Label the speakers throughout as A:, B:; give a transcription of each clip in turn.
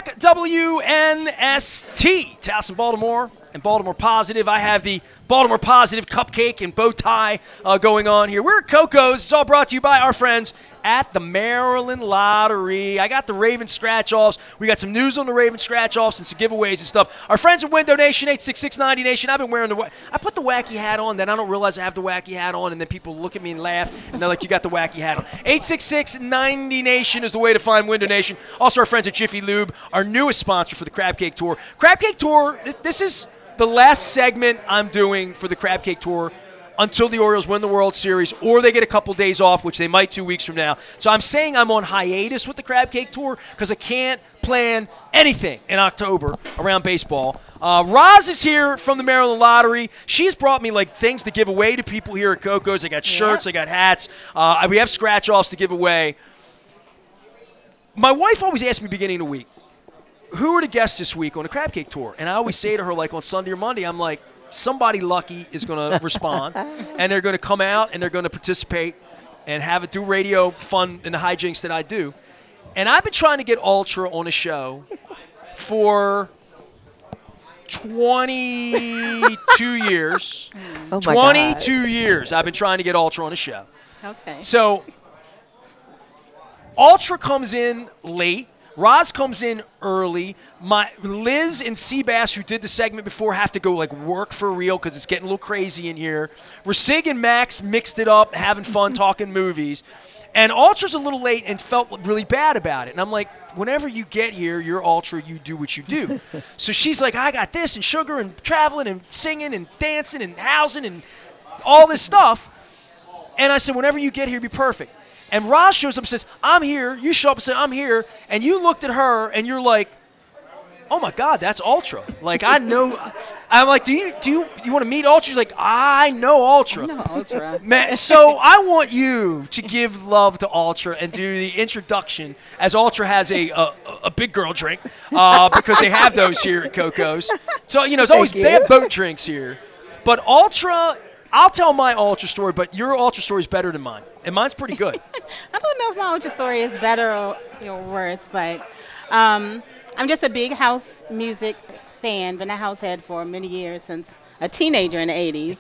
A: back, WNST, Towson, Baltimore, and Baltimore Positive. I have the Baltimore Positive cupcake and bow tie going on here. We're at Koco's. It's all brought to you by our friends at the Maryland Lottery. I got the Raven scratch-offs. We got some news on the Raven scratch-offs and some giveaways and stuff. Our friends at Window Nation, 86690 Nation. I've been wearing I put the wacky hat on, then I don't realize I have the wacky hat on, and then people look at me and laugh, and they're like, you got the wacky hat on. 86690 Nation is the way to find Window Nation. Also, our friends at Jiffy Lube, our newest sponsor for the Crab Cake Tour. Crab Cake Tour, this is the last segment I'm doing for the Crab Cake Tour until the Orioles win the World Series or they get a couple days off, which they might 2 weeks from now. So I'm saying I'm on hiatus with the Crab Cake Tour because I can't plan anything in October around baseball. Roz is here from the Maryland Lottery. She's brought me like things to give away to people here at Koco's. I got shirts, I got hats. We have scratch-offs to give away. My wife always asks me beginning of the week, who are the guests this week on the Crab Cake Tour? And I always say to her, like on Sunday or Monday, I'm like, somebody lucky is going to respond, and they're going to come out, and they're going to participate and do radio fun in the hijinks that I do. And I've been trying to get Ultra on a show for 22 years.
B: Oh my
A: 22
B: God.
A: years I've been trying to get Ultra on a show.
C: Okay.
A: So Ultra comes in late. Roz comes in early. Liz and Seabass, who did the segment before, have to go like work for real because it's getting a little crazy in here. Rasig and Max mixed it up, having fun, talking movies. And Ultra's a little late and felt really bad about it. And I'm like, whenever you get here, you're Ultra, you do what you do. So she's like, I got this and sugar and traveling and singing and dancing and housing and all this stuff. And I said, whenever you get here, be perfect. And Roz shows up and says, I'm here. You show up and say, I'm here. And you looked at her and you're like, oh my God, that's Ultra. Like, I know. I'm like, do you want to meet Ultra? She's like, I know Ultra.
C: I know Ultra.
A: Man, so I want you to give love to Ultra and do the introduction as Ultra has a big girl drink because they have those here at Koco's. So, it's always, they have boat drinks here. But Ultra, I'll tell my Ultra story, but your Ultra story is better than mine. And mine's pretty good.
C: I don't know if my Ultra story is better or worse, but I'm just a big house music fan. Been a house head for many years since a teenager in the 80s.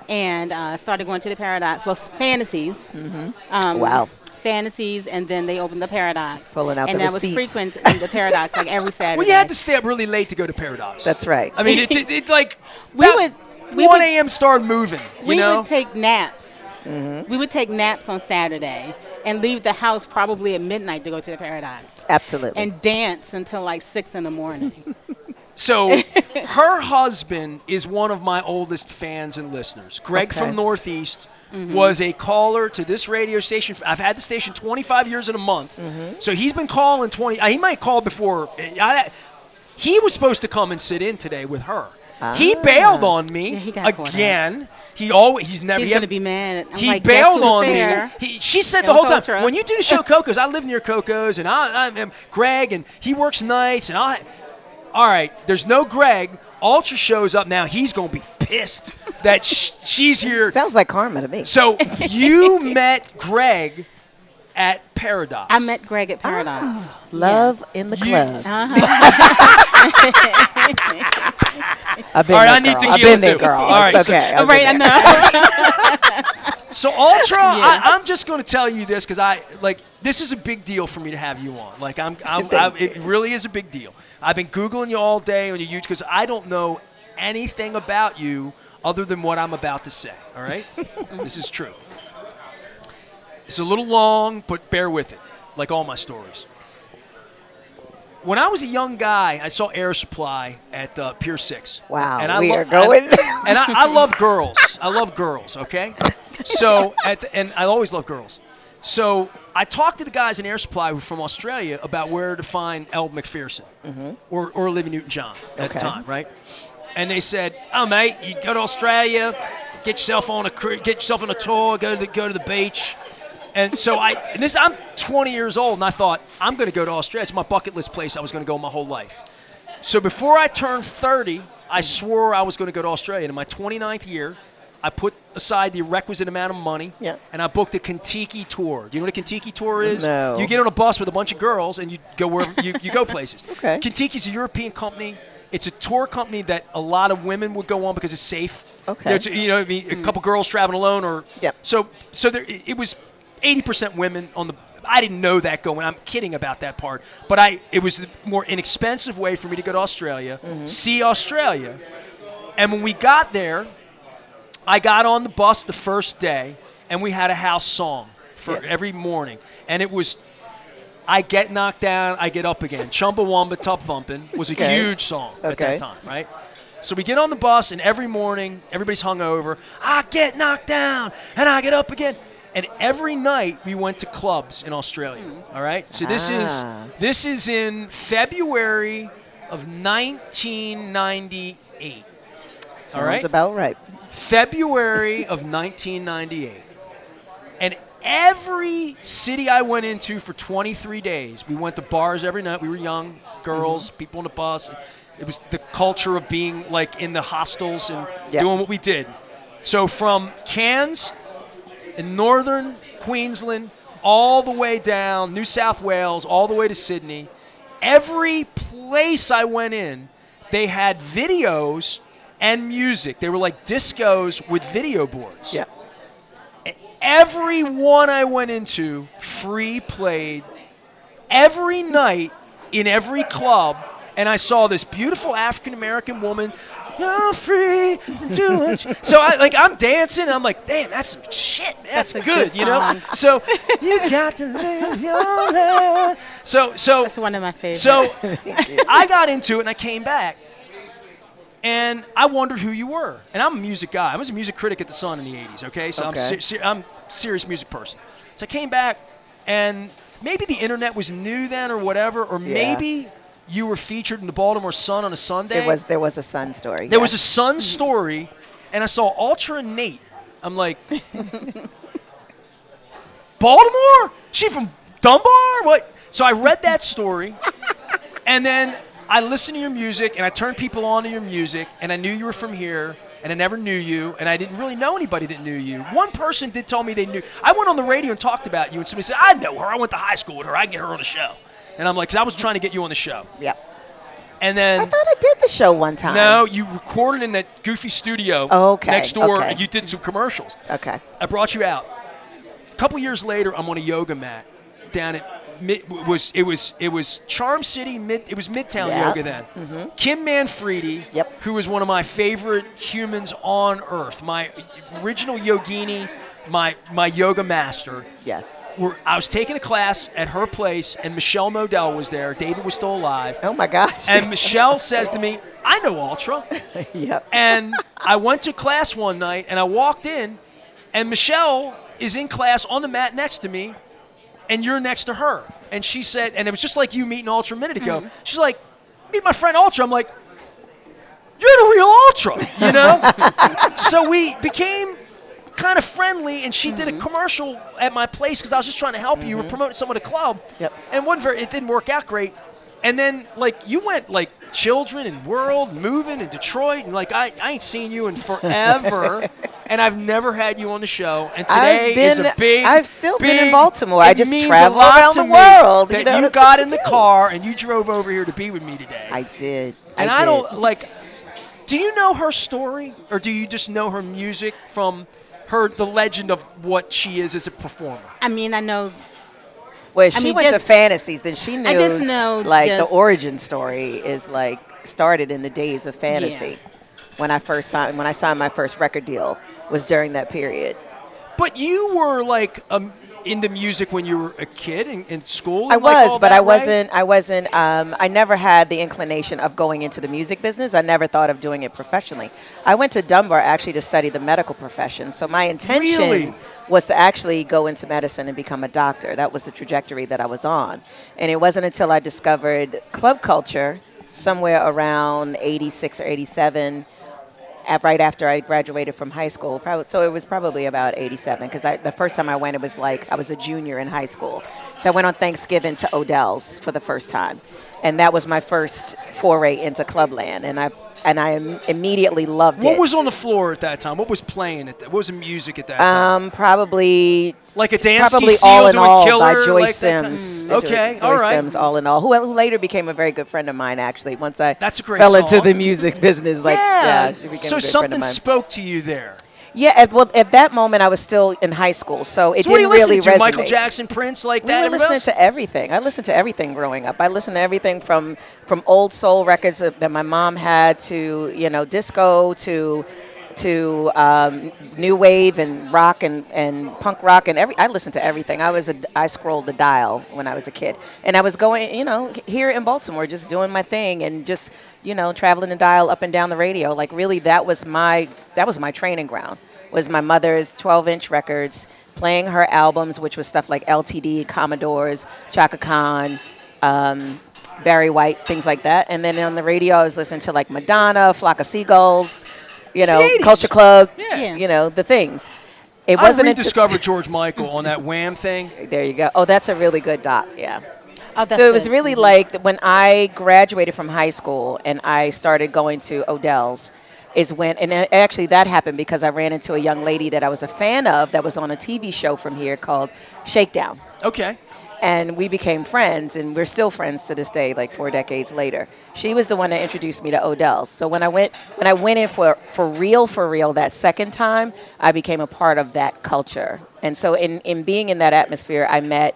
C: And started going to the Paradox. Well, Fantasies.
B: Mm-hmm. Wow.
C: Fantasies, and then they opened the Paradox.
B: Pulling out
C: and
B: the
C: that
B: receipts.
C: was frequent in the Paradox like every Saturday.
A: Well, you had to stay up really late to go to Paradox.
B: That's right.
A: I mean, it like
C: we would
A: 1 a.m. started moving,
C: we
A: know?
C: would take naps.
B: Mm-hmm.
C: We would take naps on Saturday and leave the house probably at midnight to go to the Paradox.
B: Absolutely.
C: And dance until like 6 in the morning.
A: So her husband is one of my oldest fans and listeners. Greg from Northeast was a caller to this radio station. I've had the station 25 years in a month. So he's been calling 20. He might call before. He was supposed to come and sit in today with her. He bailed on me
C: he got
A: again. He's never.
C: He's going to be mad. I'm
A: He
C: like,
A: bailed on
C: there?
A: me. She said
C: It
A: the whole
C: was
A: time,
C: Ultra.
A: when you do the show Koco's, I live near Koco's, and I'm Greg, and he works nights, and all right, there's no Greg. Ultra shows up now. He's going to be pissed that she's here.
B: Sounds like karma to me.
A: So you met Greg at Paradox.
C: I met Greg at Paradox.
B: Love in the club. I've been
A: All right,
B: there,
A: I need
B: girl.
A: tequila
B: I've been there,
A: too.
B: girl.
A: All right,
B: It's okay.
C: All right, I know.
A: So Ultra, I'm just going to tell you this because this is a big deal for me to have you on. Like it really is a big deal. I've been Googling you all day on your YouTube because I don't know anything about you other than what I'm about to say. All right, this is true. It's a little long, but bear with it, like all my stories. When I was a young guy, I saw Air Supply at Pier 6.
B: Wow,
A: and
B: we are going.
A: And I love girls. I love girls, okay? So, and I always love girls. So I talked to the guys in Air Supply who were from Australia about where to find Elle McPherson or Olivia Newton-John at the time, right? And they said, "Oh, mate, you go to Australia, get yourself on a tour, go to the beach." And so I'm 20 years old, and I thought, I'm going to go to Australia. It's my bucket list place I was going to go my whole life. So before I turned 30, I swore I was going to go to Australia. And in my 29th year, I put aside the requisite amount of money,
B: Yeah.
A: and I booked a Kentucky tour. Do you know what a Kentucky tour is?
B: No.
A: You get on a bus with a bunch of girls, and you go wherever you go places.
B: Okay.
A: Kentucky's a European company. It's a tour company that a lot of women would go on because it's safe.
B: Okay.
A: You know, I mean, a couple girls traveling alone, or
B: Yep.
A: So there, it was 80% women on the. I didn't know that going. I'm kidding about that part, but it was the more inexpensive way for me to go to Australia, see Australia, and when we got there, I got on the bus the first day, and we had a house song for every morning, and it was. I get knocked down, I get up again. Chumbawamba Tub Thumpin' was a huge song at that time, right? So we get on the bus, and every morning, everybody's hungover. I get knocked down, and I get up again. And every night we went to clubs in Australia. All right. So this is in February of 1998. All right.
B: Sounds about right.
A: February of 1998. And every city I went into for 23 days, we went to bars every night. We were young girls, people on the bus. It was the culture of being like in the hostels and doing what we did. So from Cairns in northern Queensland all the way down New South Wales, all the way to Sydney, every place I went in, they had videos and music. They were like discos with video boards.
B: Yeah.
A: Every one I went into, free played every night in every club, and I saw this beautiful African-American woman. You're free to do what you. So I'm dancing. And I'm like, damn, that's some shit, man. That's good, you know. So you got to live your life. So
C: That's one of my favorites.
A: So I got into it, and I came back, and I wondered who you were. And I'm a music guy. I was a music critic at The Sun in the 80s. Okay, so I'm a serious music person. So I came back, and maybe the internet was new then, or whatever, or maybe you were featured in the Baltimore Sun on a Sunday.
B: There was a Sun story.
A: There was a Sun story, and I saw Ultra and Nate. I'm like, Baltimore? She from Dunbar? What? So I read that story, and then I listened to your music, and I turned people on to your music, and I knew you were from here, and I never knew you, and I didn't really know anybody that knew you. One person did tell me they knew. I went on the radio and talked about you, and somebody said, I know her. I went to high school with her. I can get her on the show. And I'm like, because I was trying to get you on the show.
B: Yep.
A: And then
B: I thought I did the show one time.
A: no, you recorded in that goofy studio next door, and you did some commercials.
B: Okay.
A: I brought you out. A couple years later, I'm on a yoga mat down at it was Charm City. It was Midtown Yoga then. Mm-hmm. Kim Manfredi, who was one of my favorite humans on earth, my original yogini, my yoga master.
B: Yes.
A: I was taking a class at her place, and Michelle Modell was there. David was still alive.
B: Oh my gosh.
A: And Michelle says to me, I know Ultra.
B: Yep.
A: And I went to class one night, and I walked in, and Michelle is in class on the mat next to me, and you're next to her. And she said, and it was just like you meeting Ultra a minute ago. Mm-hmm. She's like, meet my friend Ultra. I'm like, you're the real Ultra, you know? So we became kind of friendly, and she did a commercial at my place because I was just trying to help you. You were promoting someone at a club.
B: Yep.
A: And it didn't work out great. And then, you went, Children and World, moving in Detroit, and, I ain't seen you in forever, and I've never had you on the show, and today is a big,
B: I've still
A: big,
B: been in Baltimore. I just
A: means
B: travel
A: a lot
B: around
A: to
B: the
A: me
B: world.
A: That you got in the car, and you drove over here to be with me today.
B: I did.
A: And I don't, do you know her story, or do you just know her music from the legend of what she is as a performer?
C: I mean, I know.
B: Well, she went to Fantasies, then she knew.
C: I just know
B: the origin story is started in the days of Fantasy. When I signed my first record deal was during that period.
A: But you were into music when you were a kid in school.
B: I was, but I wasn't. I never had the inclination of going into the music business. I never thought of doing it professionally. I went to Dunbar actually to study the medical profession. So my intention was to actually go into medicine and become a doctor. That was the trajectory that I was on. And it wasn't until I discovered club culture somewhere around 86 or 87, right after I graduated from high school. So it was probably about 87, because the first time I went, it was I was a junior in high school. So I went on Thanksgiving to Odell's for the first time, and that was my first foray into Clubland, and I immediately loved it.
A: What was on the floor at that time? What was playing what was the music at that time?
B: Probably
A: like a Dansky
B: probably
A: Seal
B: All in
A: doing
B: All
A: Killer
B: by Joyce
A: like
B: Sims.
A: Okay,
B: Joyce
A: all right.
B: Sims, All in All, who later became a very good friend of mine. Actually, once I
A: That's a great
B: fell
A: song.
B: into the music business, she became
A: So
B: a good friend of
A: something
B: mine.
A: spoke to you there.
B: Yeah, at that moment I was still in high school, so it
A: So what are you
B: didn't really
A: listening to?
B: resonate.
A: Michael Jackson, Prince, like
B: We
A: that?
B: were
A: everybody
B: listening
A: else?
B: to everything. I listened to everything growing up. I listened to everything from old soul records that my mom had to disco to new wave and rock and punk rock and I listened to everything. I scrolled the dial when I was a kid, and I was going here in Baltimore just doing my thing and just traveling the dial up and down the radio. Like really, that was my training ground. Was my mother's 12-inch records, playing her albums, which was stuff like LTD, Commodores, Chaka Khan, Barry White, things like that. And then on the radio, I was listening to like Madonna, Flock of Seagulls,
A: It's the 80s.
B: Culture Club,
A: Yeah.
B: The things. It
A: I
B: wasn't
A: rediscovered George Michael on that Wham thing.
B: There you go. Oh, that's a really good doc. Yeah.
C: Oh, that's
B: So it was
C: good.
B: really like when I graduated from high school and I started going to Odell's is when, and actually that happened because I ran into a young lady that I was a fan of that was on a TV show from here called Shakedown.
A: Okay.
B: And we became friends, and we're still friends to this day, like 4 decades later. She was the one that introduced me to Odell's. So when I went in for real that second time, I became a part of that culture. And so in being in that atmosphere, I met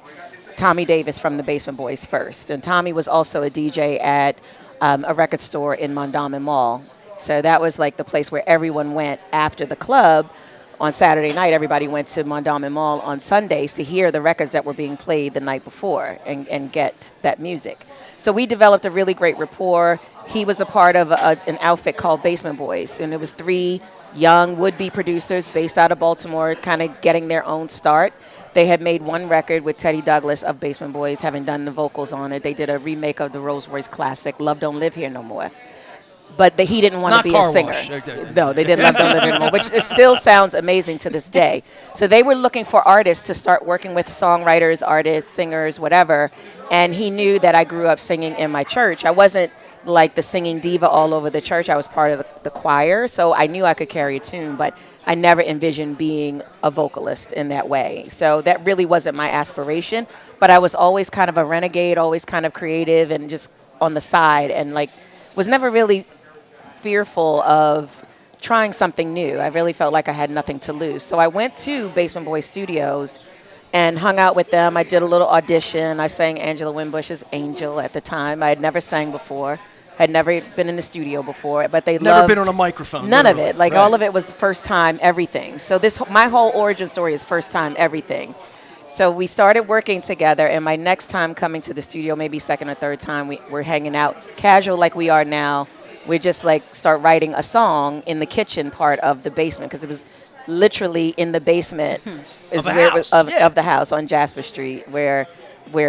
B: Tommy Davis from the Basement Boys first. And Tommy was also a DJ at a record store in Mondawmin Mall. So that was like the place where everyone went after the club. On Saturday night, everybody went to Mondawmin Mall on Sundays to hear the records that were being played the night before and get that music. So we developed a really great rapport. He was a part of an outfit called Basement Boys, and it was 3 young would-be producers based out of Baltimore kind of getting their own start. They had made one record with Teddy Douglas of Basement Boys, having done the vocals on it. They did a remake of the Rolls Royce classic, Love Don't Live Here No More. But he didn't want to be a singer. No, they didn't Love Don't Live Here No More, which it still sounds amazing to this day. So they were looking for artists to start working with, songwriters, artists, singers, whatever. And he knew that I grew up singing in my church. I wasn't like the singing diva all over the church. I was part of the choir, so I knew I could carry a tune, but I never envisioned being a vocalist in that way. So that really wasn't my aspiration. But I was always kind of a renegade, always kind of creative and just on the side, and like was never really fearful of trying something new. I really felt like I had nothing to lose. So I went to Basement Boys Studios and hung out with them. I did a little audition. I sang Angela Winbush's Angel at the time. I had never sang before, had never been in the studio before, but they
A: Never
B: loved
A: been on a microphone.
B: none of
A: literally.
B: it. Like
A: Right.
B: all of it was first time everything. So my whole origin story is first time everything. So we started working together, and my next time coming to the studio, maybe second or third time, we're hanging out casual like we are now. We just like start writing a song in the kitchen part of the basement because it was literally in the basement
A: Of a house, yeah.
B: of the house on Jasper Street where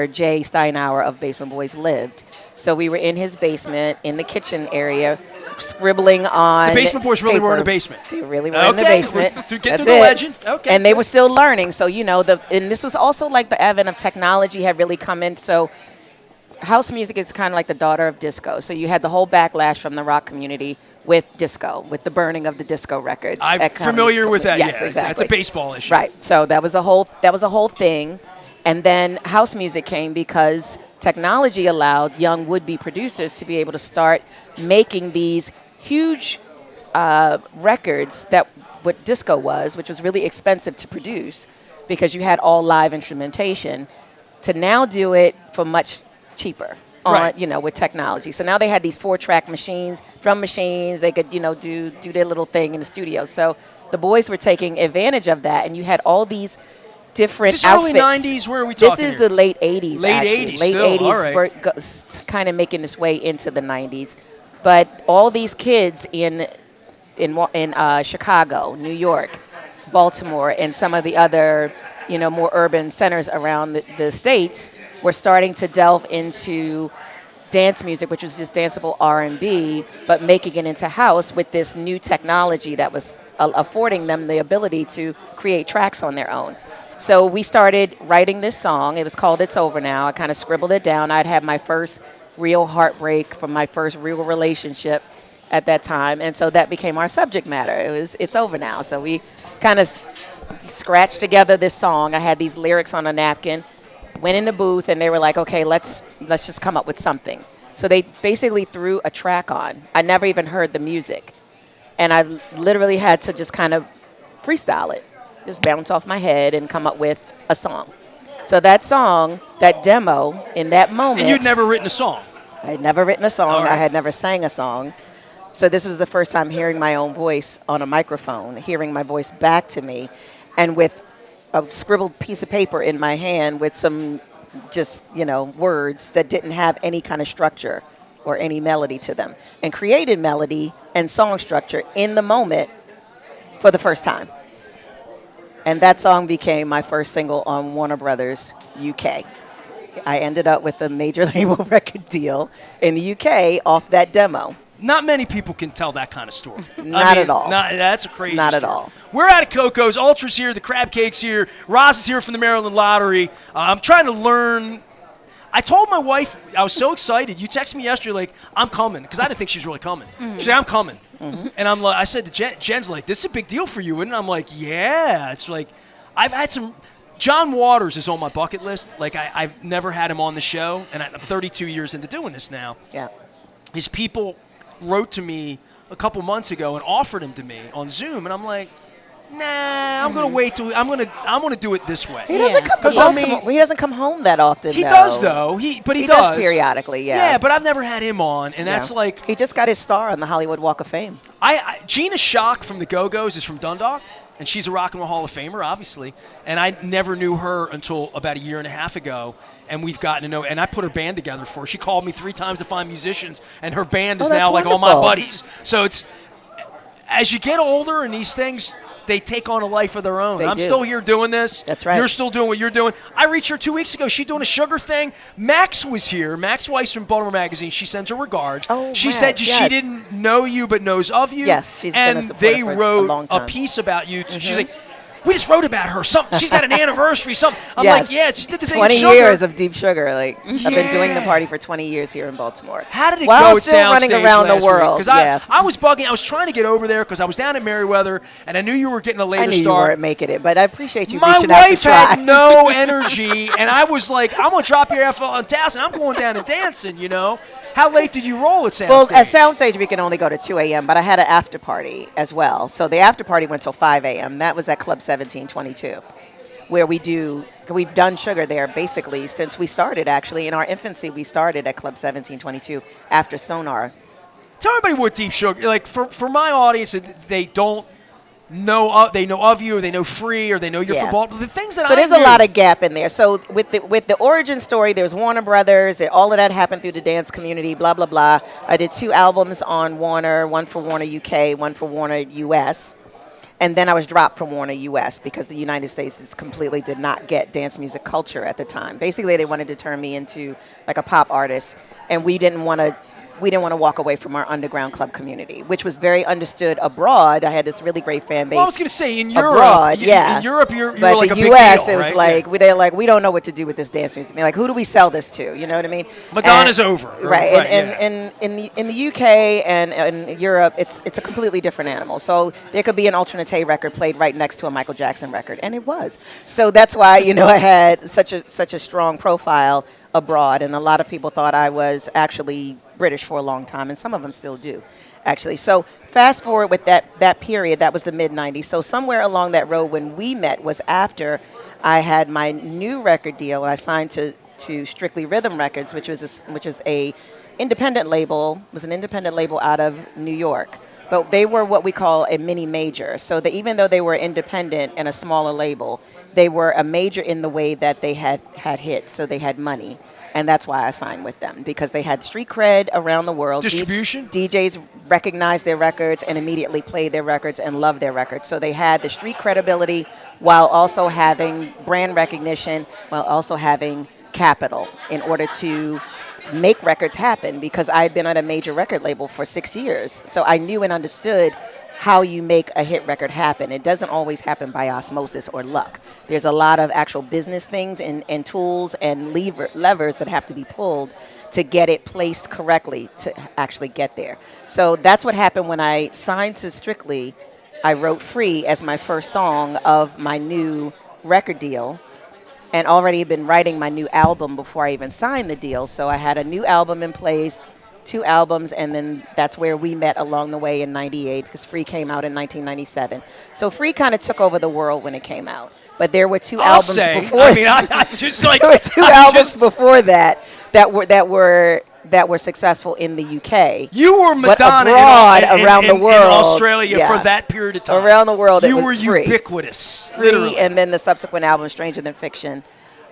B: Jay Steinauer of Basement Boys lived. So we were in his basement in the kitchen area, scribbling on
A: The Basement Boys really were in
B: paper.
A: the basement.
B: They really were in the
A: Okay,
B: basement.
A: get
B: That's
A: through the
B: it.
A: legend. Okay,
B: And they
A: good.
B: were still learning. So and this was also like the advent of technology had really come in. So house music is kind of like the daughter of disco. So you had the whole backlash from the rock community with disco, with the burning of the disco records.
A: I'm
B: That kind of-
A: familiar with that.
B: Yes,
A: Yeah,
B: exactly.
A: It's a baseball issue.
B: Right. So that was a whole thing. And then house music came because technology allowed young would-be producers to be able to start making these huge records that what disco was, which was really expensive to produce because you had all live instrumentation, to now do it for much cheaper.
A: Right.
B: With technology. So now they had these 4-track machines, drum machines. They could, do their little thing in the studio. So the boys were taking advantage of that, and you had all these different
A: Is this
B: outfits.
A: early 90s? Where are we talking
B: This is
A: here?
B: the late 80s.
A: Late
B: actually.
A: 80s
B: Late
A: still,
B: 80s.
A: all right.
B: We're kind of making its way into the 90s. But all these kids in Chicago, New York, Baltimore, and some of the other, more urban centers around the states were starting to delve into dance music, which was just danceable R&B, but making it into house with this new technology that was affording them the ability to create tracks on their own. So we started writing this song. It was called It's Over Now. I kind of scribbled it down. I'd had my first real heartbreak from my first real relationship at that time. And so that became our subject matter. It's over now. So we kind of scratched together this song. I had these lyrics on a napkin, went in the booth, and they were like, okay, let's just come up with something. So they basically threw a track on. I never even heard the music. And I literally had to just kind of freestyle it, just bounce off my head and come up with a song. So that song, that demo, in that moment.
A: And you'd never written a song?
B: I had never written a song.
A: Right.
B: I had never sang a song. So this was the first time hearing my own voice on a microphone, hearing my voice back to me, and with a scribbled piece of paper in my hand with some just, words that didn't have any kind of structure or any melody to them, and created melody and song structure in the moment for the first time. And that song became my first single on Warner Brothers UK. I ended up with a major label record deal in the UK off that demo.
A: Not many people can tell that kind of story.
B: Not at all.
A: That's a crazy
B: Not
A: story.
B: at all.
A: We're out at Koco's. Ultra's here. The Crab Cake's here. Roz is here from the Maryland Lottery. I'm trying to learn. I told my wife, I was so excited. You texted me yesterday, like, I'm coming, because I didn't think she was really coming. She said, I'm coming. And I said to Jen's like, this is a big deal for you. And I'm like, yeah. It's like, I've had some. John Waters is on my bucket list. Like, I've never had him on the show, and I'm 32 years into doing this now.
B: Yeah.
A: His people wrote to me a couple months ago and offered him to me on Zoom, and I'm like, nah, I'm gonna wait till I'm gonna do it this way.
B: He doesn't come he doesn't come home that often.
A: He does though. He does
B: periodically. Yeah.
A: Yeah, but I've never had him on, and that's like
B: he just got his star on the Hollywood Walk of Fame.
A: Gina Schock from the Go-Go's is from Dundalk, and she's a Rock and Roll Hall of Famer, obviously. And I never knew her until about a year and a half ago. And we've gotten to know, and I put her band together for her. She called me 3 times to find musicians, and her band is now like all my buddies. So it's, as you get older and these things, they take on a life of their own. I'm still here doing this.
B: That's right.
A: You're still doing what you're doing. I reached her 2 weeks ago. She's doing a sugar thing. Max was here. Max Weiss from Baltimore Magazine. She sends her regards.
B: Oh,
A: she
B: Max,
A: said she didn't know you but knows of you.
B: Yes, she's
A: and
B: been a supporter
A: they
B: for a
A: wrote
B: long time.
A: a piece about you. She's like, we just wrote about her. She's got an anniversary. I'm
B: Yes.
A: like, yeah, she did the thing.
B: 20
A: Sugar.
B: years of Deep Sugar. Like I've been doing the party for 20 years here in Baltimore.
A: How did it
B: While
A: go at
B: still running
A: Soundstage
B: around
A: last
B: the world?
A: Because
B: Yeah.
A: I was bugging. I was trying to get over there because I was down at Meriwether, and I knew you were getting a later
B: I knew you
A: start.
B: weren't making it, but I appreciate you
A: My
B: reaching out to
A: wife
B: try.
A: had no energy, and I was like, I'm going to drop your F on task, and I'm going down and dancing, How late did you roll at Soundstage?
B: Well, at Soundstage, we can only go to 2 a.m., but I had an after party as well. So the after party went till 5 a.m. That was at Club 1722, where we've done Sugar there basically since we started, actually. In our infancy, we started at Club 1722 after Sonar.
A: Tell everybody what Deep Sugar, like for my audience, they don't know, they know of you, or they know Free, or they know you're from Baltimore. The things that
B: So there's a lot of gap in there. So with the origin story, there's Warner Brothers. All of that happened through the dance community, blah, blah, blah. I did 2 albums on Warner, one for Warner UK, one for Warner US. And then I was dropped from Warner US because the United States completely did not get dance music culture at the time. Basically, they wanted to turn me into like a pop artist, and we didn't want to walk away from our underground club community, which was very understood abroad. I had this really great fan base.
A: Well, I was going to say, in Europe,
B: abroad,
A: in Europe, you're
B: but
A: like
B: the
A: a big
B: US,
A: deal,
B: it was
A: right?
B: like, they're like, we don't know what to do with this dance music. They're like, who do we sell this to? You know what I mean?
A: Madonna's over.
B: Right. And in the UK and in Europe, it's a completely different animal. So there could be an Alternate record played right next to a Michael Jackson record, and it was. So that's why, I had such a strong profile abroad, and a lot of people thought I was actually British for a long time, and some of them still do, actually. So fast forward with that period, that was the mid-'90s. So somewhere along that road when we met was after I had my new record deal. I signed to Strictly Rhythm Records, which is a independent label, was an independent label out of New York. But they were what we call a mini major. So even though they were independent and a smaller label, they were a major in the way that they had hits, so they had money. And that's why I signed with them, because they had street cred around the world.
A: Distribution?
B: DJs recognized their records and immediately played their records and loved their records. So they had the street credibility while also having brand recognition, while also having capital in order to make records happen because I had been at a major record label for 6 years. So I knew and understood how you make a hit record happen. It doesn't always happen by osmosis or luck. There's a lot of actual business things and tools and levers that have to be pulled to get it placed correctly to actually get there. So that's what happened when I signed to Strictly. I wrote Free as my first song of my new record deal, and already had been writing my new album before I even signed the deal. So I had a new album in place, 2 albums, and then that's where we met along the way in 98 because Free came out in 1997. So Free kind of took over the world when it came out. But there were 2 albums before.
A: I mean, I just like
B: there were 2 albums before that were successful in the UK.
A: You were Madonna
B: around the world,
A: in Australia for that period of time.
B: Around the world,
A: you
B: it was
A: were
B: Free.
A: Ubiquitous,
B: Free,
A: literally.
B: and then the subsequent album, Stranger Than Fiction,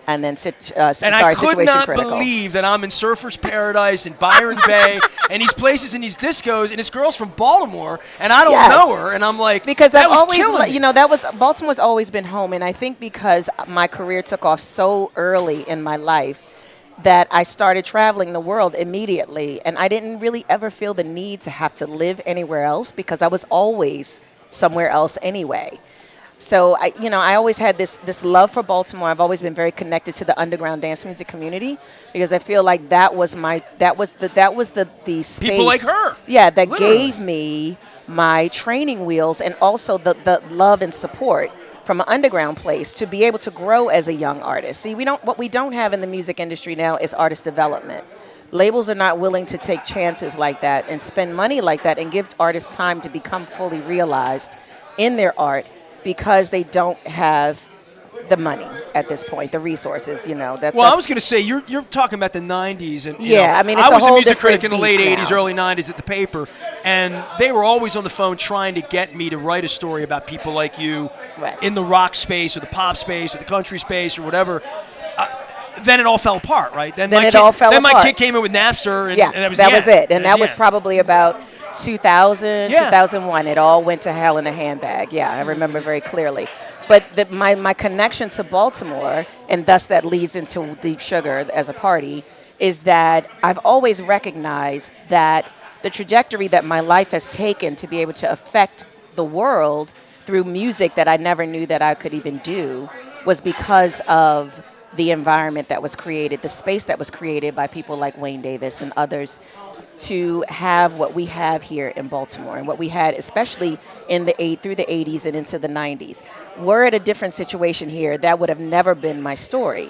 B: and then
A: I could
B: Situation
A: not
B: Critical.
A: believe that I'm in Surfer's Paradise in Byron Bay and these places and these discos, and this girl's from Baltimore, and I don't know her, and I'm like,
B: because
A: that
B: I've
A: was
B: always,
A: killing me.
B: Baltimore's always been home, and I think because my career took off so early in my life that I started traveling the world immediately, and I didn't really ever feel the need to have to live anywhere else because I was always somewhere else anyway. So I always had this love for Baltimore. I've always been very connected to the underground dance music community because I feel like that was the space.
A: People like her.
B: Yeah, that
A: Literally.
B: gave me my training wheels and also the love and support from an underground place to be able to grow as a young artist. See, what we don't have in the music industry now is artist development. Labels are not willing to take chances like that and spend money like that and give artists time to become fully realized in their art because they don't have the money at this point, the resources,
A: Well, I was going to say, you're talking about the 90s. And,
B: I mean,
A: I
B: it's
A: was
B: a
A: a
B: whole
A: music
B: different
A: critic in the late
B: beast
A: 80s,
B: now.
A: early 90s at the paper, and they were always on the phone trying to get me to write a story about people like you
B: Right.
A: in the rock space or the pop space or the country space or whatever. Then it all fell apart, right? Then my kid came in with Napster, and, and that was
B: it. And that was
A: the end.
B: probably about 2000,
A: Yeah.
B: 2001. It all went to hell in a handbag. Yeah, I remember very clearly. But my connection to Baltimore, and thus that leads into Deep Sugar as a party, is that I've always recognized that the trajectory that my life has taken to be able to affect the world through music that I never knew that I could even do was because of the environment that was created, the space that was created by people like Wayne Davis and others to have what we have here in Baltimore and what we had especially through the 80s and into the 90s. We're at a different situation here. That would have never been my story.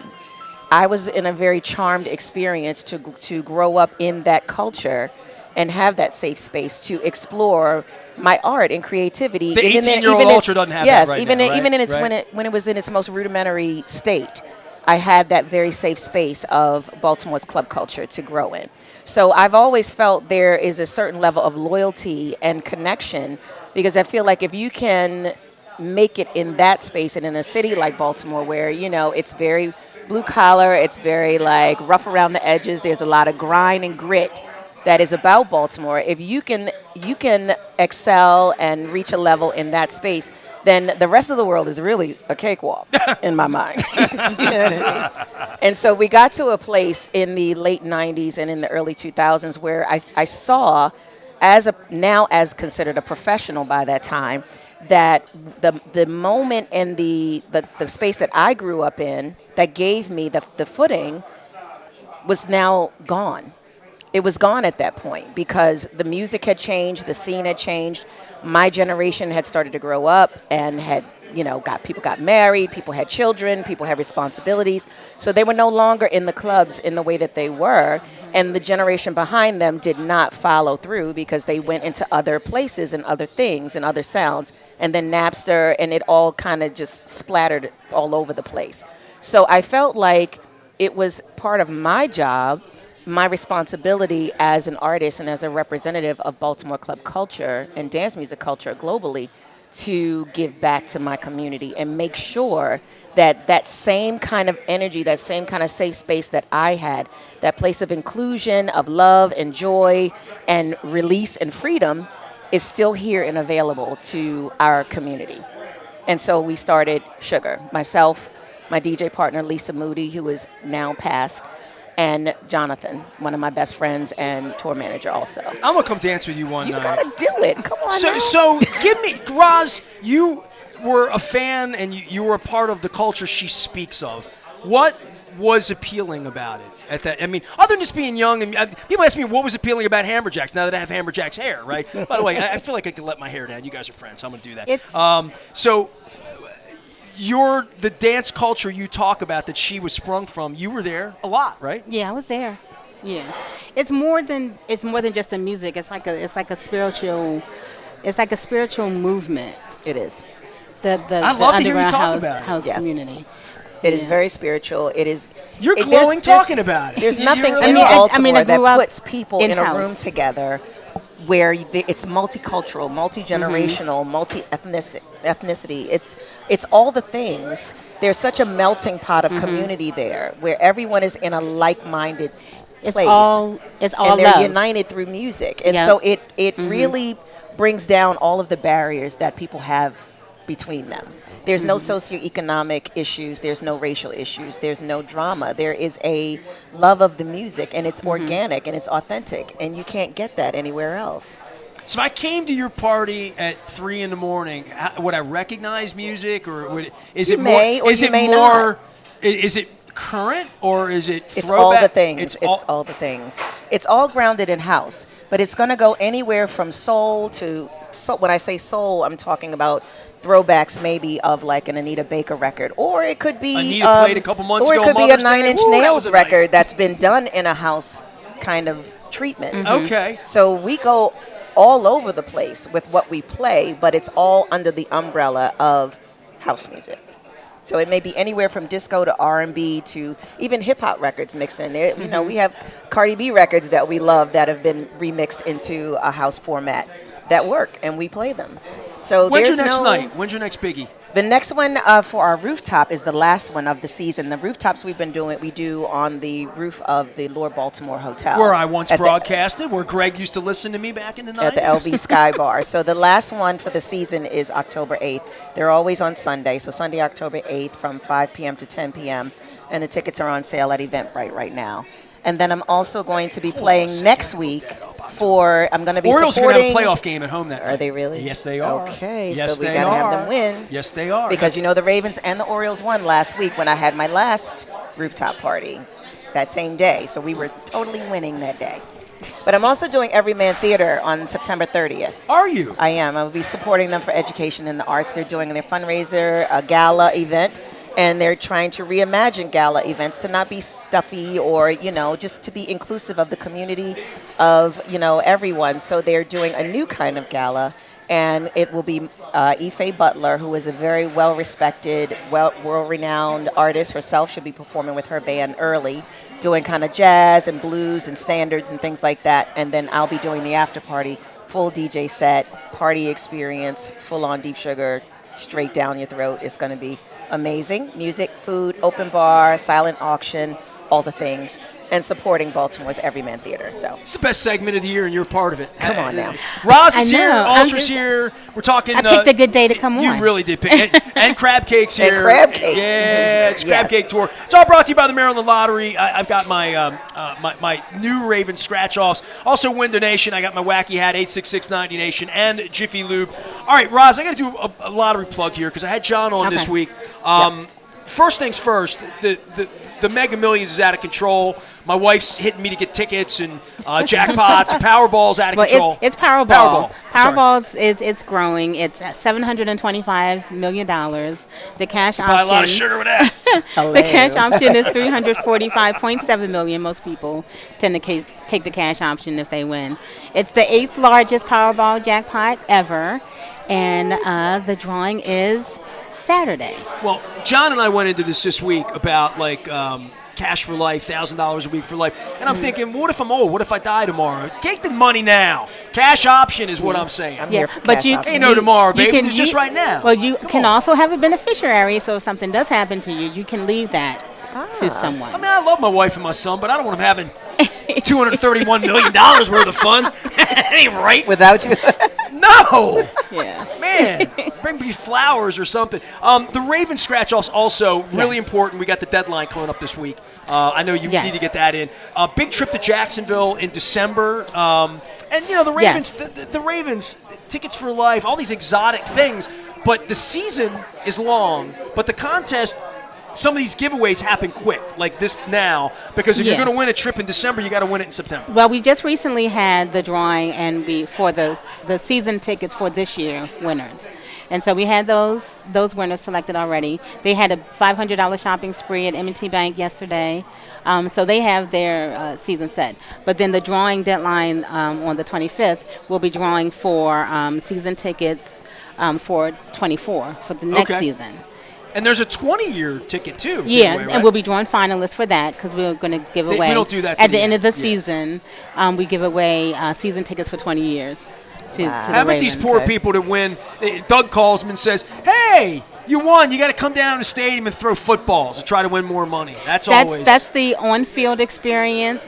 B: I was in a very charmed experience to grow up in that culture and have that safe space to explore my art and creativity.
A: The 18-year-old ultra doesn't have that right now, right?
B: Even in its
A: Right.
B: when it was in its most rudimentary state, I had that very safe space of Baltimore's club culture to grow in. So I've always felt there is a certain level of loyalty and connection because I feel like if you can make it in that space and in a city like Baltimore where, it's very blue collar, it's very like rough around the edges, there's a lot of grind and grit that is about Baltimore. If you can excel and reach a level in that space, then the rest of the world is really a cakewalk in my mind. You know what I mean? And so we got to a place in the late 90s and in the early 2000s where I saw, as considered a professional by that time, that the moment and the space that I grew up in that gave me the footing was now gone. It was gone at that point because the music had changed, the scene had changed. My generation had started to grow up and had, people got married, people had children, people had responsibilities. So they were no longer in the clubs in the way that they were. And the generation behind them did not follow through because they went into other places and other things and other sounds. And then Napster, and it all kind of just splattered all over the place. So I felt like it was part of my job, my responsibility as an artist and as a representative of Baltimore club culture and dance music culture globally to give back to my community and make sure that same kind of energy, that same kind of safe space that I had, that place of inclusion, of love and joy and release and freedom is still here and available to our community. And so we started Sugar. Myself, my DJ partner, Lisa Moody, who is now passed, and Jonathan, one of my best friends and tour manager also.
A: I'm gonna come dance with you one
B: You
A: night.
B: gotta do it. Come on now.
A: So give me, Roz, you were a fan and you were a part of the culture she speaks of. What was appealing about it at that? I mean, other than just being young, and people ask me what was appealing about Hammerjacks. Now that I have Hammerjacks hair, right? By the way, I feel like I can let my hair down. You guys are friends, so I'm gonna do that. So the dance culture you talk about that she was sprung from, you were there a lot, right?
C: Yeah, I was there. Yeah, it's more than just the music. It's like a spiritual movement.
B: It is.
A: I love to hear you talk about it.
C: House community.
B: It is very spiritual. It is.
A: You're glowing talking about it.
B: There's nothing
A: really
B: in
A: are.
B: Baltimore
C: I grew
B: that
C: up
B: puts people in a
C: in-house.
B: room together where it's multicultural, multi-generational, multi-ethnicity. It's all the things. There's such a melting pot of community there where everyone is in a like-minded place.
C: It's all
B: and they're
C: love.
B: united through music. And
C: Yep.
B: so it really brings down all of the barriers that people have between them. There's no socioeconomic issues. There's no racial issues. There's no drama. There is a love of the music, and it's organic and it's authentic, and you can't get that anywhere else.
A: So if I came to your party at 3 in the morning, would I recognize music, or is it current, or is it throwback?
B: It's all the things. It's all the things. It's all grounded in house, but it's going to go anywhere from soul to when I say soul, I'm talking about throwbacks maybe of like an Anita Baker record, or it could be
A: Anita played a couple months ago.
B: Or it could be a
A: Mother's Day.
B: Nine Inch
A: Ooh, that
B: Nails
A: was a
B: record
A: night.
B: that's been done in a house kind of treatment.
A: Okay.
B: So we go all over the place with what we play, but it's all under the umbrella of house music. So it may be anywhere from disco to R&B to even hip hop records mixed in there. You know, we have Cardi B records that we love that have been remixed into a house format that work, and we play them. So
A: when's your next night? When's your next biggie?
B: The next one for our rooftop is the last one of the season. The rooftops we do on the roof of the Lord Baltimore Hotel.
A: Where I once broadcasted, where Greg used to listen to me back in the 90s.
B: At the LB Sky Bar. So the last one for the season is October 8th. They're always on Sunday. So Sunday, October 8th from 5 p.m. to 10 p.m. And the tickets are on sale at Eventbrite right now. And then I'm also going to be playing next week I'm going to be
A: Orioles
B: supporting.
A: are going to have a playoff game at home that night.
B: Are they really?
A: Yes, they are.
B: Okay,
A: yes,
B: so we
A: they
B: got to
A: are.
B: have them win.
A: Yes, they are.
B: Because, the Ravens and the Orioles won last week when I had my last rooftop party that same day. So we were totally winning that day. But I'm also doing Everyman Theater on September 30th.
A: Are you?
B: I am. I will be supporting them for education in the arts. They're doing their fundraiser, a gala event. And they're trying to reimagine gala events to not be stuffy or, just to be inclusive of the community of, everyone. So they're doing a new kind of gala. And it will be Ife Butler, who is a very well-respected, world-renowned artist herself. She'll be performing with her band Early, doing kind of jazz and blues and standards and things like that. And then I'll be doing the after party, full DJ set, party experience, full-on Deep Sugar, straight down your throat. It's going to be amazing. Music, food, open bar, silent auction, all the things. And supporting Baltimore's Everyman Theater. So
A: it's the best segment of the year, and you're part of it.
B: Come on now.
A: Roz is here. Ultra's here. We're talking.
C: I picked a good day to come on.
A: You really did pick. And Crab Cake's here.
B: And Crab Cake.
A: Yeah, it's Crab Cake Tour. It's all brought to you by the Maryland Lottery. I've got my my new Raven scratch-offs. Also, Win Donation. I got my wacky hat, 866-90Nation, and Jiffy Lube. All right, Roz, I got to do a lottery plug here because I had John on this week. First things first, the Mega Millions is out of control. My wife's hitting me to get tickets and jackpots. Powerball's out of control.
C: It's Powerball. Powerball is growing. It's at $725 million. The cash option.
A: Buy a lot of sugar with that.
C: The cash option is $345.7 million. Most people tend to take the cash option if they win. It's the 8th largest Powerball jackpot ever, and the drawing is Saturday.
A: Well, John and I went into this week about cash for life, $1,000 a week for life. And I'm thinking, what if I'm old? What if I die tomorrow? Take the money now. Cash option is what I'm saying.
B: I'm here for
C: but
B: cash
C: you
B: option.
A: Ain't no tomorrow, baby. It's just right now.
C: Well, you can also have a beneficiary, so if something does happen to you, you can leave that to someone.
A: I mean, I love my wife and my son, but I don't want them having $231 million worth of fun. That ain't right.
B: Without you.
A: No.
C: Yeah.
A: Man, bring me flowers or something. The Raven scratch-offs also really important. We got the deadline coming up this week. I know you need to get that in. Big trip to Jacksonville in December. And, the Ravens, the Ravens, tickets for life, all these exotic things. But the season is long. But the contest, some of these giveaways happen quick, like this now. Because if you're going to win a trip in December, you got to win it in September.
C: Well, we just recently had the drawing for the season tickets for this year winners. And so we had those winners selected already. They had a $500 shopping spree at M&T Bank yesterday. So they have their season set. But then the drawing deadline on the 25th, we'll be drawing for season tickets for 24 for the next season.
A: And there's a 20-year ticket, too.
C: Yeah,
A: right?
C: and we'll be drawing finalists for that because we're going to give away.
A: We don't do that
C: at the end of the season. We give away season tickets for 20 years. To
A: How about these poor people that win? Doug calls them and says, "Hey, you won. You got to come down to the stadium and throw footballs to try to win more money." That's
C: the on-field experience.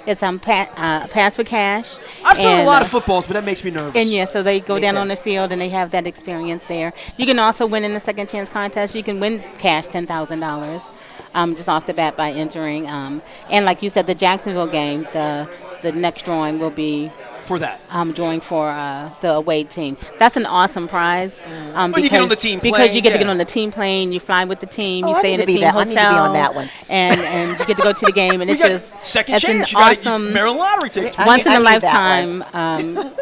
C: It's pass with cash.
A: I've thrown a lot of footballs, but that makes me nervous.
C: And so they go down on the field and they have that experience there. You can also win in the second chance contest. You can win cash, $10,000, just off the bat by entering. And like you said, the Jacksonville game, the next drawing will be
A: for that.
C: Drawing for the away team. That's an awesome prize.
A: Because you get on the team plane.
C: Because you get to get on the team plane, you fly with the team, you stay in the team hotel.
B: I need to be on that one.
C: And you get to go to the game, and it's just
A: second chance.
C: You got
A: Maryland lottery tickets.
C: Once in a lifetime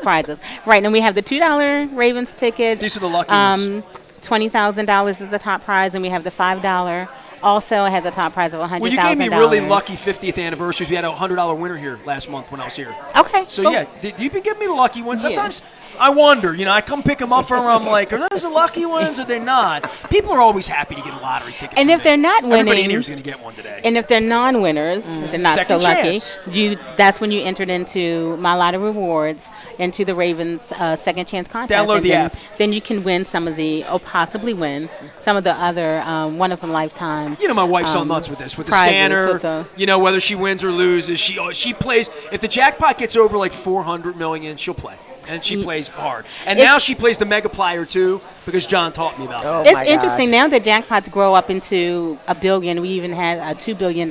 C: prizes. Right, and we have the $2 Ravens ticket.
A: These are the lucky ones.
C: $20,000 is the top prize, and we have the $5. Also has a top prize of $100,000.
A: Well, you gave me really lucky 50th anniversaries. We had a $100 winner here last month when I was here.
C: Okay.
A: So,
C: cool.
A: you've been giving me the lucky ones. Sometimes I wonder, I come pick them up from I'm like, are those the lucky ones or they're not? People are always happy to get a lottery ticket.
C: And if they're not winning.
A: Everybody in here is going to get one today.
C: And if they're non-winners, if they're not
A: Second
C: so lucky,
A: chance.
C: That's when you entered into My Lottery Rewards, into the Ravens Second Chance contest.
A: Download the app.
C: Then you can win possibly win some of the other one-of-a-lifetime.
A: My wife's so nuts with this, with the scanner. Whether she wins or loses, she plays. If the jackpot gets over like $400 million, she'll play. And she plays hard. And now she plays the mega plier, too, because John taught me about it.
C: It's interesting. Now that jackpots grow up into $1 billion, we even had a $2 billion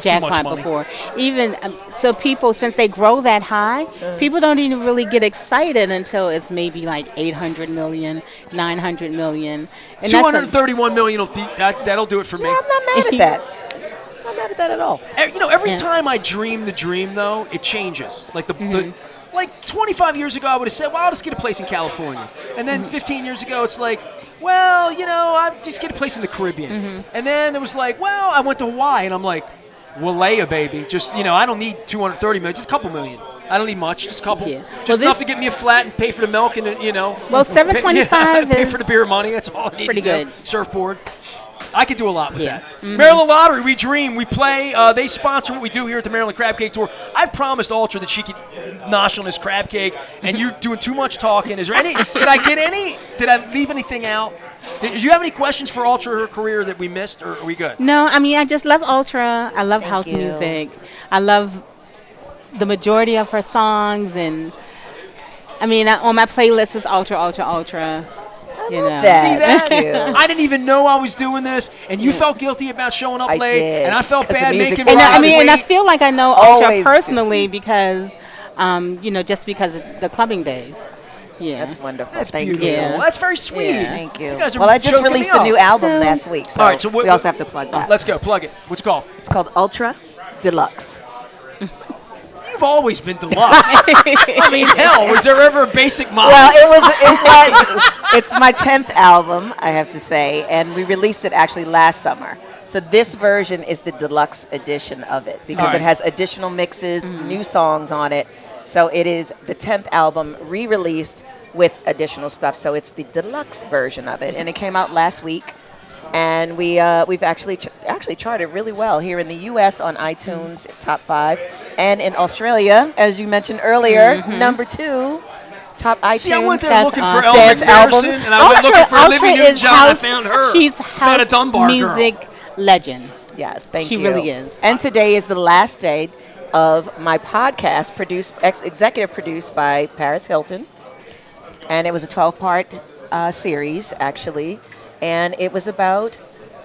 C: jackpot before. Even so, people, since they grow that high, people don't even really get excited until it's maybe like $800 million, $900 million. And
A: $231 million will be that'll do it for me.
B: Yeah, I'm not mad at that. I'm not mad at that at all.
A: Every time I dream the dream, though, it changes. Like like 25 years ago, I would have said, well, I'll just get a place in California. And then 15 years ago, it's like, well, I'll just get a place in the Caribbean. And then it was like, well, I went to Hawaii. And I'm like, Walaya, baby. Just, I don't need 230 million, just a couple million. I don't need much, just a couple. Yeah. Just enough to get me a flat and pay for the milk and,
C: Well, $725
A: pay for the beer money. That's all I need
C: pretty
A: to do.
C: Good.
A: Surfboard. I could do a lot with that. Maryland Lottery, we dream, we play. They sponsor what we do here at the Maryland Crab Cake Tour. I've promised Ultra that she could nosh on this crab cake, and you're doing too much talking. Is there any? Did I leave anything out? Did you have any questions for Ultra, her career, that we missed, or are we good?
C: No, I just love Ultra. I love house music. I love the majority of her songs, and on my playlist is Ultra, Ultra, Ultra.
A: See that? I didn't even know I was doing this, and you felt guilty about showing up late, and I felt bad making
C: and I feel like I know Ultra personally because, just because of the clubbing days. Yeah,
B: that's wonderful.
A: That's beautiful. Yeah. That's very sweet.
B: Yeah. Thank you. Well, I just released a new album last week, so, we also have to plug that.
A: Let's go. Plug it. What's it called?
B: It's called Ultra Deluxe.
A: You've always been deluxe. Hell, was there ever a basic model?
B: Well, it was. It's my 10th album, I have to say, and we released it actually last summer. So this version is the deluxe edition of it because it has additional mixes, new songs on it. So it is the 10th album re-released with additional stuff. So it's the deluxe version of it, and it came out last week. And we've actually charted really well here in the U.S. on iTunes, top 5, and in Australia, as you mentioned earlier, number 2, top iTunes.
A: See, I went there looking for Elle Macpherson, and I went looking for Olivia Newton-John. I found her.
C: She's
A: found a Dunbar
C: music
A: girl.
C: legend.
B: Yes, thank you.
C: She really is.
B: And today is the last day of my podcast, executive produced by Paris Hilton. And it was a 12-part series, actually. And it was about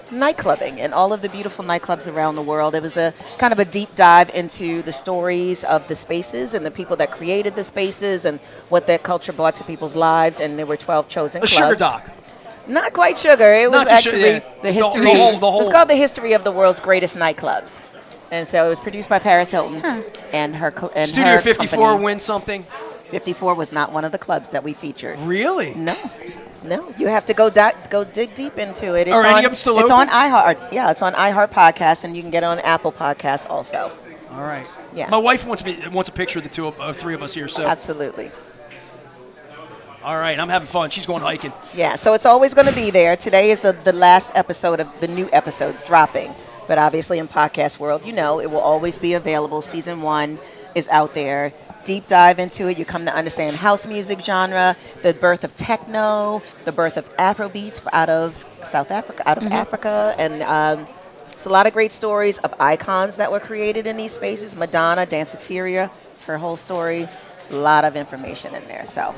B: nightclubbing and all of the beautiful nightclubs around the world. It was a kind of a deep dive into the stories of the spaces and the people that created the spaces and what that culture brought to people's lives. And there were 12 chosen clubs.
A: A sugar doc.
B: Not quite sugar. It was actually the history.
A: The whole.
B: It was called The History of the World's Greatest Nightclubs. And so it was produced by Paris Hilton and her and
A: Studio
B: her
A: 54
B: company.
A: win something?
B: 54 was not one of the clubs that we featured.
A: Really?
B: No, you have to go dig deep into it. It's
A: Are any of them still
B: It's
A: open?
B: on iHeart. Yeah, it's on iHeart Podcast, and you can get it on Apple Podcasts also.
A: All right.
B: Yeah.
A: My wife wants a picture of the three of us here. So.
B: Absolutely.
A: All right, I'm having fun. She's going hiking.
B: Yeah, so it's always going to be there. Today is the last episode of the new episodes dropping. But obviously in podcast world, it will always be available. Season 1 is out there. Deep dive into it. You come to understand house music genre, the birth of techno, the birth of Afrobeats out of South Africa, Africa. And it's a lot of great stories of icons that were created in these spaces. Madonna, Danceteria, her whole story. A lot of information in there. So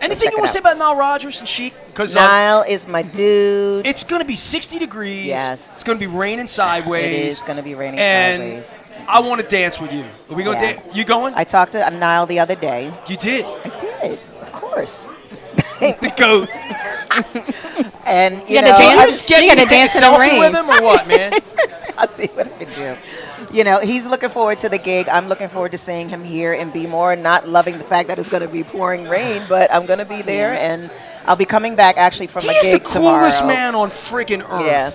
A: anything you want to say about Nile Rodgers and Chic? Because
B: Nile is my dude.
A: it's going to be 60 degrees.
B: Yes.
A: It's going to be raining sideways.
B: It is going to be raining
A: and
B: sideways.
A: I want to dance with you. Are we going to dance? You going?
B: I talked to Nile the other day.
A: You did.
B: I did, of course.
A: The goat.
B: And
C: You
B: you
C: gotta
B: know,
C: dance.
A: You just get
C: You
A: me to
C: gotta
A: take a
C: dance in the
A: selfie
C: rain.
A: with him or what, man?
B: I'll see what I can do. He's looking forward to the gig. I'm looking forward to seeing him here in B-More. Not loving the fact that it's going to be pouring rain, but I'm going to be there, and I'll be coming back actually from a
A: He's the
B: gig tomorrow.
A: coolest man on friggin' earth.
B: Yeah.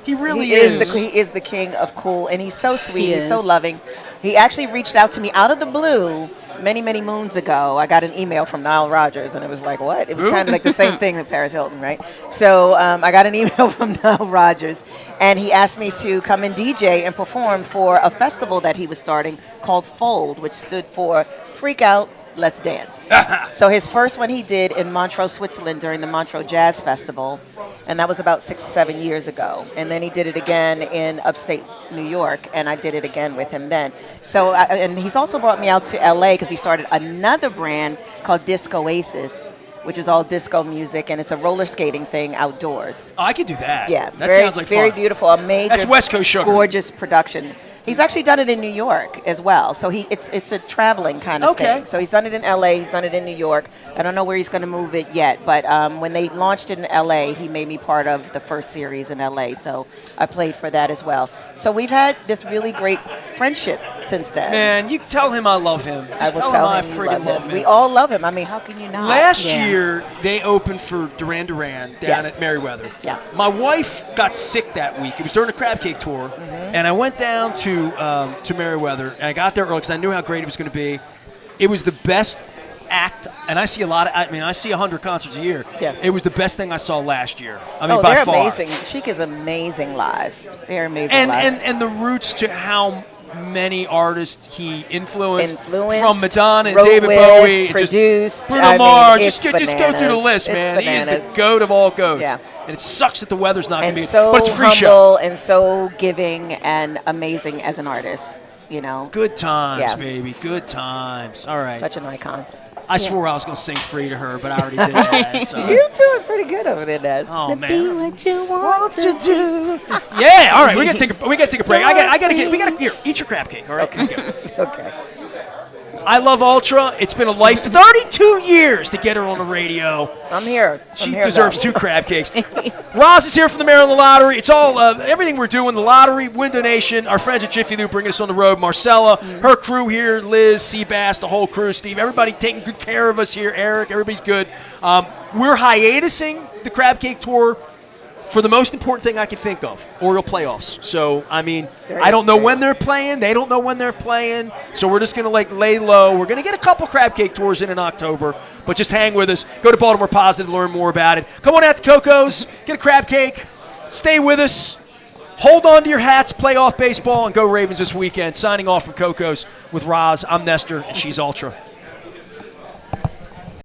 A: He really
B: He is the king of cool, and he's so sweet. He's so loving. He actually reached out to me out of the blue many, many moons ago. I got an email from Nile Rodgers, and it was like, what? It was kind of like the same thing with Paris Hilton, right? So I got an email from Nile Rodgers, and he asked me to come and DJ and perform for a festival that he was starting called Fold, which stood for Freak Out, Let's Dance. So his first one he did in Montreux, Switzerland during the Montreux Jazz Festival, and that was about 6 or 7 years ago. And then he did it again in upstate New York, and I did it again with him then. So, and he's also brought me out to LA because he started another brand called Disco Oasis, which is all disco music, and it's a roller skating thing outdoors.
A: Oh, I could do that.
B: Yeah,
A: That sounds like
B: very
A: fun.
B: beautiful, a major,
A: That's West Coast sugar.
B: gorgeous production. He's actually done it in New York as well. So it's a traveling kind of thing. So he's done it in LA, he's done it in New York. I don't know where he's going to move it yet, but when they launched it in LA, he made me part of the first series in LA. So I played for that as well. So we've had this really great friendship since then.
A: Man, you tell him I love him.
B: I
A: Just
B: will
A: tell him I
B: you
A: friggin' love him.
B: We all love him. I mean, how can you not?
A: Last
C: Yeah.
A: year, they opened for Duran Duran down at Merriweather.
B: Yeah.
A: My wife got sick that week. It was during the Crab Cake Tour, and I went down to Merriweather, and I got there early because I knew how great it was going to be. It was the best act, and I see I see 100 concerts a year.
B: Yeah.
A: It was the best thing I saw last year. I mean,
B: Oh,
A: by
B: they're
A: far.
B: amazing. Chic is amazing live. They're amazing
A: And,
B: live.
A: and the roots to how many artists he influenced from Madonna and
B: wrote
A: David
B: with,
A: Bowie, and
B: produced,
A: just Bruno
B: I mean,
A: Mars.
B: it's
A: Just go through the
B: bananas.
A: list,
B: It's
A: man. He is
B: bananas.
A: the goat of all goats.
B: Yeah.
A: And it sucks that the weather's not going to
B: And
A: be.
B: so
A: But it's a free
B: humble
A: show.
B: and so giving and amazing as an artist.
A: Good times,
B: Yeah.
A: baby. Good times. All right.
B: Such an icon.
A: I swore I was going to sing free to her, but I already did that. So.
B: You're doing pretty good over there, Des.
A: Oh
C: Be
A: man.
C: what you want to
A: do. Yeah. All right. We got to take a break. We got to here. Eat your crab cake. All right. Here we go.
B: Okay.
A: I love Ultra. It's been a life. 32 years to get her on the radio.
B: I'm here.
A: She deserves 2 crab cakes. Roz is here from the Maryland Lottery. It's all everything we're doing. The lottery, Win Donation, our friends at Jiffy Lube bringing us on the road. Marcella, her crew here, Liz, Seabass, the whole crew, Steve, everybody taking good care of us here. Eric, everybody's good. We're hiatusing the Crab Cake Tour for the most important thing I can think of, Oriole playoffs. So, I mean, I don't know when they're playing. They don't know when they're playing. So we're just going to, lay low. We're going to get a couple Crab Cake Tours in October. But just hang with us. Go to Baltimore Positive to learn more about it. Come on out to Koco's. Get a crab cake. Stay with us. Hold on to your hats. Play off baseball. And go Ravens this weekend. Signing off from Koco's with Roz. I'm Nestor, and she's Ultra.